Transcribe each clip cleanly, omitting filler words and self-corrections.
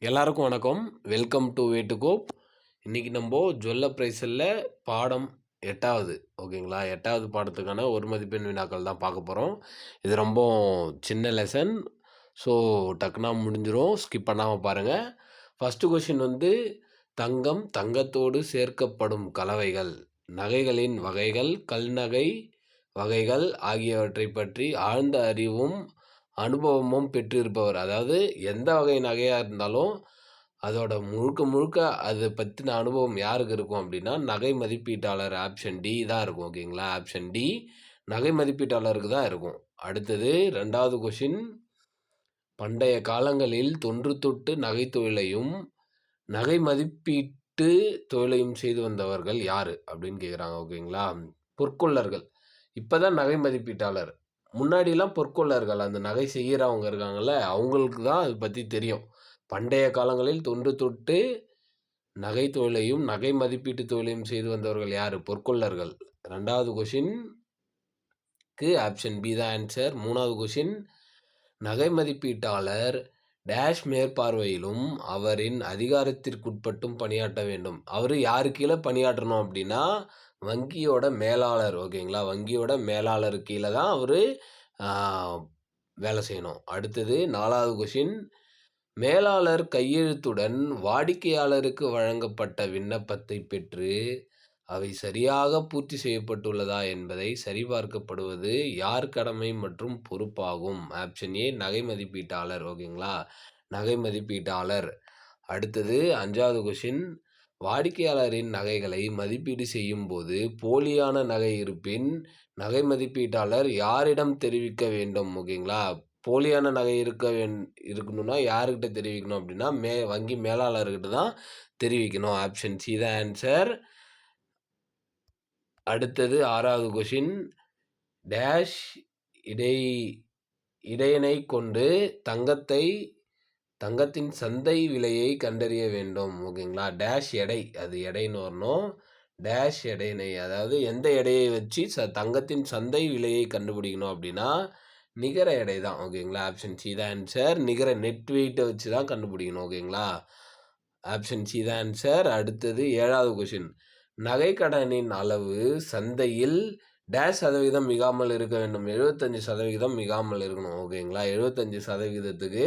எல்லாருக்கும் வணக்கம். Welcome to way to cope. இன்றைக்கி நம்ம ஜுவல்ல ப்ரைஸில் பாடம் 8வது ஓகேங்களா. 8வது பாடத்துக்கான ஒரு மதிப்பெண் வினாக்கள் தான் பார்க்க போகிறோம். இது ரொம்ப சின்ன லெசன். ஸோ டக்குனா முடிஞ்சிடும், ஸ்கிப் பண்ணாமல் பாருங்கள். ஃபஸ்ட்டு கொஷின் தங்கம், தங்கத்தோடு சேர்க்கப்படும் கலவைகள், நகைகளின் வகைகள், கல்நகை வகைகள் ஆகியவற்றை பற்றி ஆழ்ந்த அறிவும் அனுபவமும் பெற்றிருப்பவர். அதாவது எந்த வகை நகையாக இருந்தாலும் அதோட முழுக்க அதை பற்றின அனுபவம் யாருக்கு இருக்கும் அப்படின்னா நகை மதிப்பீட்டாளர். ஆப்ஷன் டி தான் இருக்கும் ஓகேங்களா. ஆப்ஷன் டி நகை மதிப்பீட்டாளருக்கு தான் இருக்கும். அடுத்தது 2வது கொஷின், பண்டைய காலங்களில் தொன்று தொட்டு நகை தொழிலையும் நகை மதிப்பீட்டு தொழிலையும் செய்து வந்தவர்கள் யார் அப்படின்னு கேட்குறாங்க ஓகேங்களா. பொற்கொள்ளர்கள். இப்போ தான் நகை மதிப்பீட்டாளர். முன்னாடிலாம் பொற்கொள்ளர்கள், அந்த நகை செய்கிறவங்க இருக்காங்கள்ல, அவங்களுக்கு தான் அதை பற்றி தெரியும். பண்டைய காலங்களில் தொன்று தொட்டு நகை தொழிலையும் நகை மதிப்பீட்டு தொழிலையும் செய்து வந்தவர்கள் யார்? பொற்கொள்ளர்கள். 2வது கொஷினுக்கு ஆப்ஷன் பி தான் ஆன்சர். 3வது கொஷின், நகை மதிப்பீட்டாளர் டேஷ் மேற்பார்வையிலும் அவரின் அதிகாரத்திற்குட்பட்டும் பணியாற்ற வேண்டும். அவர் யாரு கீழே பணியாற்றணும் அப்படின்னா வங்கியோட மேலாளர் ஓகேங்களா. வங்கியோட மேலாளர் கீழே தான் அவர் வேலை செய்யணும். அடுத்தது 4வது கொஷின், மேலாளர் கையெழுத்துடன் வாடிக்கையாளருக்கு வழங்கப்பட்ட விண்ணப்பத்தை பெற்று அவை சரியாக பூர்த்தி செய்யப்பட்டுள்ளதா என்பதை சரிபார்க்கப்படுவது யார் கடமை மற்றும் பொறுப்பாகும்? ஆப்ஷன் ஏ நகை மதிப்பீட்டாளர் ஓகேங்களா. நகை மதிப்பீட்டாளர். அடுத்தது 5வது கொஷின், வாடிக்கையாளரின் நகைகளை மதிப்பீடு செய்யும் போது போலியான நகை இருப்பின் நகை மதிப்பீட்டாளர் யாரிடம் தெரிவிக்க வேண்டும் ஓகேங்களா. போலியான நகை இருக்கணும்னா யாருக்கிட்ட தெரிவிக்கணும் அப்படின்னா வங்கி மேலாளர்கிட்ட தான் தெரிவிக்கணும். ஆப்ஷன் சி தான் ஆன்சர். அடுத்தது 6வது கொஷின், டேஷ் இடையனை கொண்டு தங்கத்தின் சந்தை விலையை கண்டறிய வேண்டும் ஓகேங்களா. டேஷ் எடை, அது எடைன்னு வரணும். டேஷ் எடையினை, அதாவது எந்த எடையை வச்சு தங்கத்தின் சந்தை விலையை கண்டுபிடிக்கணும் அப்படின்னா நிகர எடை தான் ஓகேங்களா. ஆப்ஷன் சி தான் ஆன்சர். நிகர நெட் வெயிட்டை வச்சு தான் கண்டுபிடிக்கணும் ஓகேங்களா. ஆப்ஷன் சி தான் ஆன்சர். அடுத்தது 7வது கொஷின், நகைக்கடனின் அளவு சந்தையில் டேஷ் சதவீதம் மிகாமல் இருக்க வேண்டும். 75% மிகாமல் இருக்கணும் ஓகேங்களா. 75%க்கு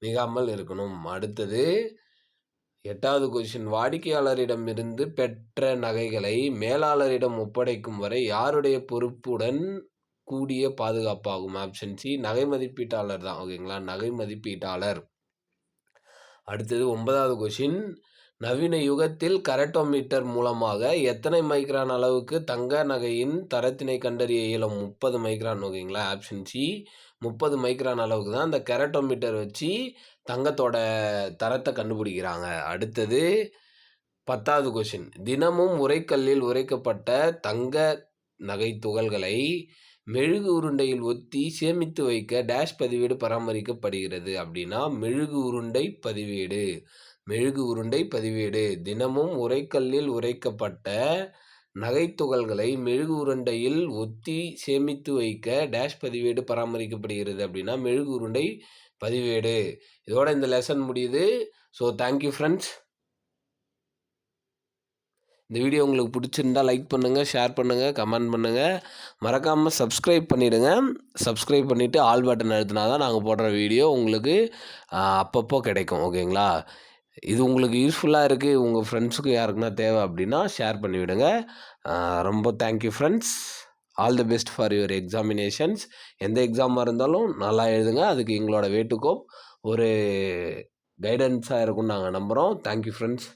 மிகாமல் இருக்கணும். அடுத்தது 8வது கொஷின், வாடிக்கையாளரிடமிருந்து பெற்ற நகைகளை மேலாளரிடம் ஒப்படைக்கும் வரை யாருடைய பொறுப்புடன் கூடிய பாதுகாப்பாகும்? ஆப்ஷன் சி நகை மதிப்பீட்டாளர் தான் ஓகேங்களா. நகை மதிப்பீட்டாளர். அடுத்தது 9வது கொஷின், நவீன யுகத்தில் கரட்டோமீட்டர் மூலமாக எத்தனை மைக்ரான் அளவுக்கு தங்க நகையின் தரத்தினை கண்டறிய இயலும்? 30 மைக்ரான் ஓகேங்களா. ஆப்ஷன் சி 30 மைக்ரான் அளவுக்கு தான் இந்த கரட்டோமீட்டர் வச்சு தங்கத்தோட தரத்தை கண்டுபிடிக்கிறாங்க. அடுத்தது 10வது கொஷின், தினமும் உரைக்கல்லில் உரைக்கப்பட்ட தங்க நகை துகள்களை மெழுகு உருண்டையில் ஒத்தி சேமித்து வைக்க டேஷ் பதிவேடு பராமரிக்கப்படுகிறது அப்படின்னா மெழுகு உருண்டை பதிவேடு. மெழுகு உருண்டை பதிவேடு. தினமும் உரைக்கல்லில் உரைக்கப்பட்ட நகைத்துகள்களை மெழுகு உருண்டையில் ஒத்தி சேமித்து வைக்க டேஷ் பதிவேடு பராமரிக்கப்படுகிறது அப்படின்னா மெழுகு உருண்டை பதிவேடு. இதோட இந்த லெசன் முடியுது. So thank you friends. இந்த வீடியோ உங்களுக்கு பிடிச்சிருந்தால் லைக் பண்ணுங்கள், ஷேர் பண்ணுங்கள், கமெண்ட் பண்ணுங்கள். மறக்காமல் சப்ஸ்கிரைப் பண்ணிவிடுங்க. சப்ஸ்கிரைப் பண்ணிவிட்டு ஆல் பட்டன் அழுத்தினா தான் நாங்கள் போடுற வீடியோ உங்களுக்கு அப்பப்போ கிடைக்கும் ஓகேங்களா. இது உங்களுக்கு யூஸ்ஃபுல்லாக இருக்குது, உங்கள் ஃப்ரெண்ட்ஸுக்கு யாருக்குன்னா தேவை அப்படின்னா ஷேர் பண்ணிவிடுங்க. ரொம்ப thank you friends. All the best for your examinations. எந்த எக்ஸாமாக இருந்தாலும் நல்லா எழுதுங்க. அதுக்கு எங்களோட வே டு கோப் ஒரு கைடன்ஸாக இருக்கும்னு நாங்கள் நம்புகிறோம். Thank you friends.